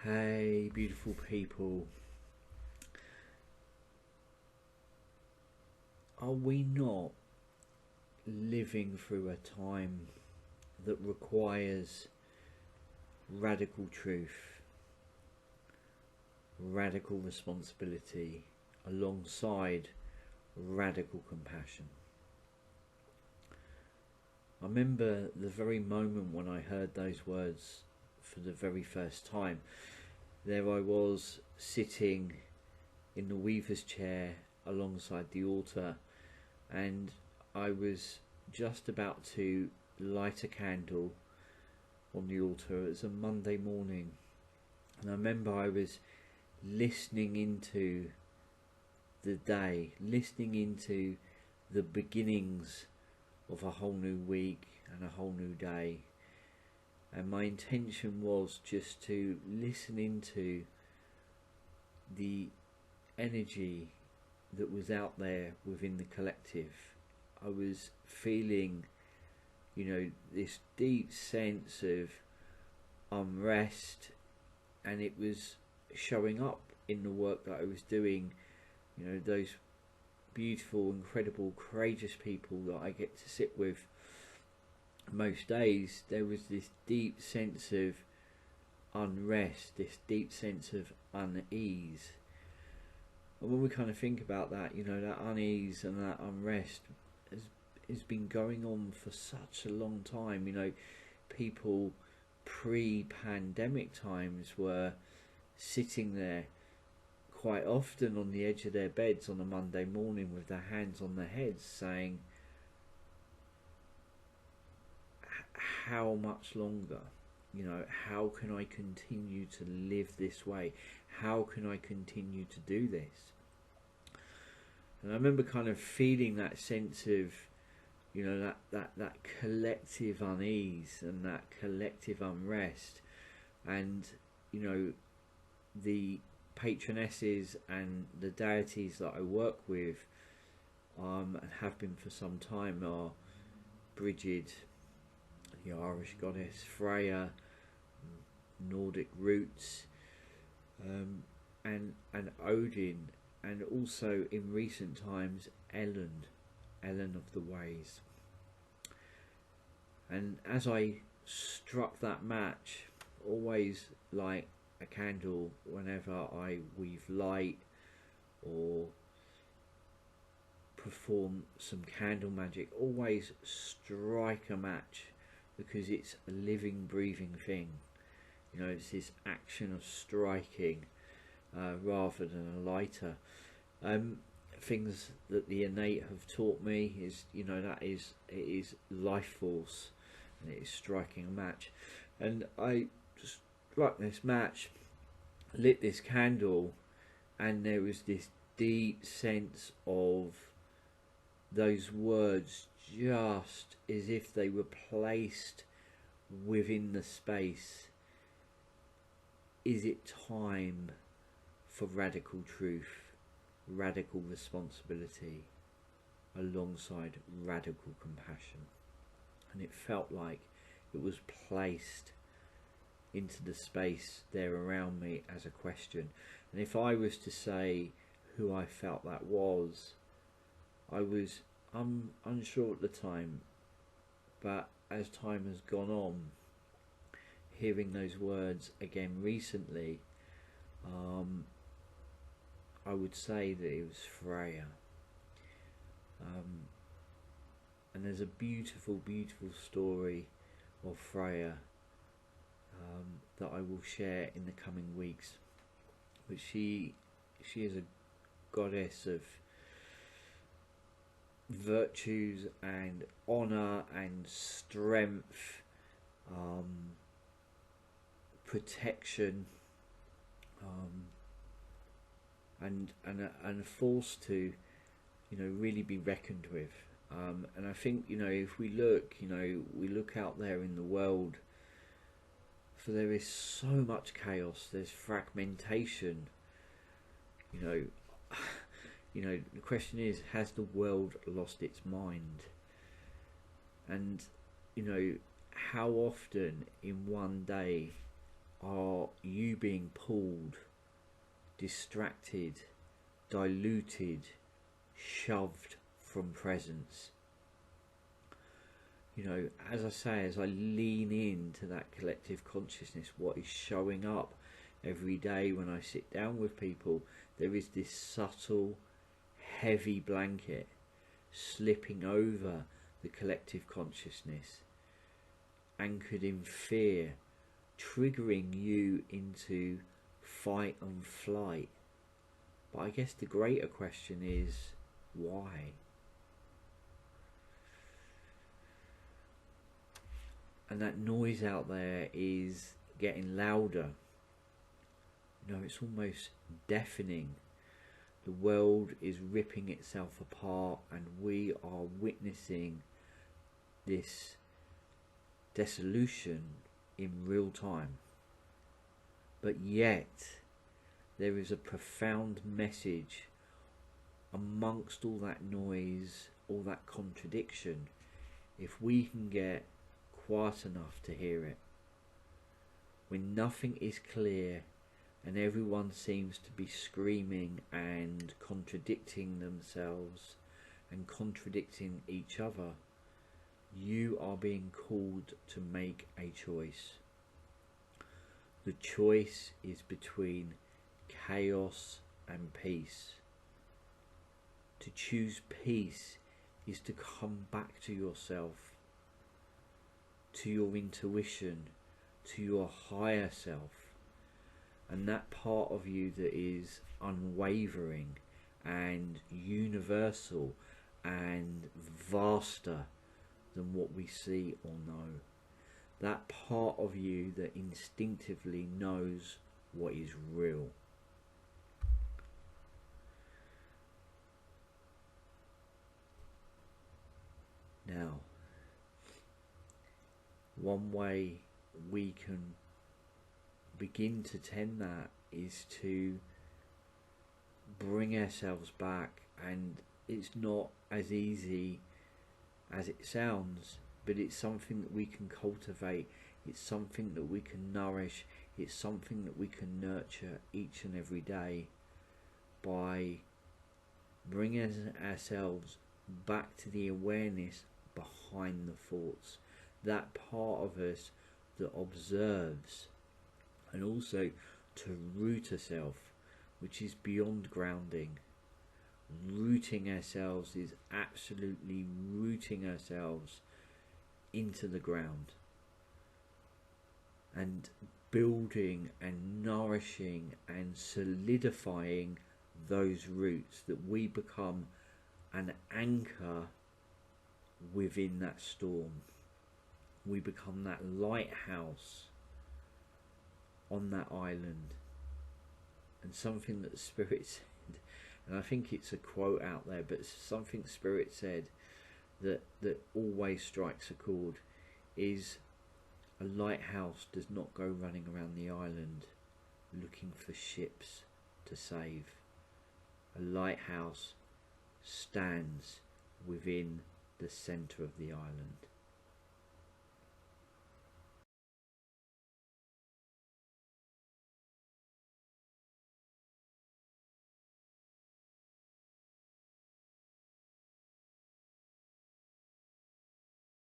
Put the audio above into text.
Hey, beautiful people. Are we not living through a time that requires radical truth, radical responsibility, alongside radical compassion? I remember the very moment when I heard those words for the very first time. There I was, sitting in the weaver's chair alongside the altar, and I was just about to light a candle on the altar. It was a Monday morning, and I remember I was listening into the day, listening into the beginnings of a whole new week and a whole new day. And my intention was just to listen into the energy that was out there within the collective. I was feeling, this deep sense of unrest, and it was showing up in the work that I was doing. Those beautiful, incredible, courageous people that I get to sit with most days, there was this deep sense of unrest, this deep sense of unease. And when we kind of think about that, that unease and that unrest has been going on for such a long time. People pre-pandemic times were sitting there quite often on the edge of their beds on a Monday morning with their hands on their heads, saying, how much longer? How can I continue to live this way? How can I continue to do this? And I remember kind of feeling that sense of, that collective unease and that collective unrest. And, the patronesses and the deities that I work with, and have been for some time, are Bridget, the Irish goddess, Freya, Nordic roots, and Odin, and also in recent times Ellen of the Ways. And as I struck that match, always light a candle whenever I weave light or perform some candle magic, always strike a match, because it's a living, breathing thing. It's this action of striking rather than a lighter. Things that the innate have taught me is, it is life force, and it is striking a match. And I just struck this match, lit this candle, and there was this deep sense of those words, just as if they were placed within the space. Is it time for radical truth, radical responsibility, alongside radical compassion? And it felt like it was placed into the space there around me as a question. And if I was to say who I felt that was, I'm unsure at the time, but as time has gone on, hearing those words again recently, I would say that it was Freya. And there's a beautiful, beautiful story of Freya that I will share in the coming weeks. But she is a goddess of virtues and honor and strength, protection, and a force to really be reckoned with. And I think if we look out there in the world, for there is so much chaos, there's fragmentation. The question is, has the world lost its mind? And how often in one day are you being pulled, distracted, diluted, shoved from presence? You know, as I say, as I lean into that collective consciousness, what is showing up every day when I sit down with people, there is this subtle, heavy blanket slipping over the collective consciousness, anchored in fear, triggering you into fight and flight. But I guess the greater question is, why? And that noise out there is getting louder. You know, it's almost deafening. The world is ripping itself apart, and we are witnessing this dissolution in real time. But yet there is a profound message amongst all that noise, all that contradiction, if we can get quiet enough to hear it. When nothing is clear and everyone seems to be screaming and contradicting themselves and contradicting each other, you are being called to make a choice. The choice is between chaos and peace. To choose peace is to come back to yourself, to your intuition, to your higher self, and that part of you that is unwavering and universal and vaster than what we see or know. That part of you that instinctively knows what is real. Now, one way we can begin to tend that is to bring ourselves back, and it's not as easy as it sounds, but it's something that we can cultivate, it's something that we can nourish, it's something that we can nurture each and every day by bringing ourselves back to the awareness behind the thoughts, that part of us that observes, and also to root ourselves, which is beyond grounding. Rooting ourselves is absolutely rooting ourselves into the ground and building and nourishing and solidifying those roots, that we become an anchor within that storm. We become that lighthouse on that island. And something that Spirit said, and I think it's a quote out there, but something Spirit said that always strikes a chord, is a lighthouse does not go running around the island looking for ships to save. A lighthouse stands within the centre of the island.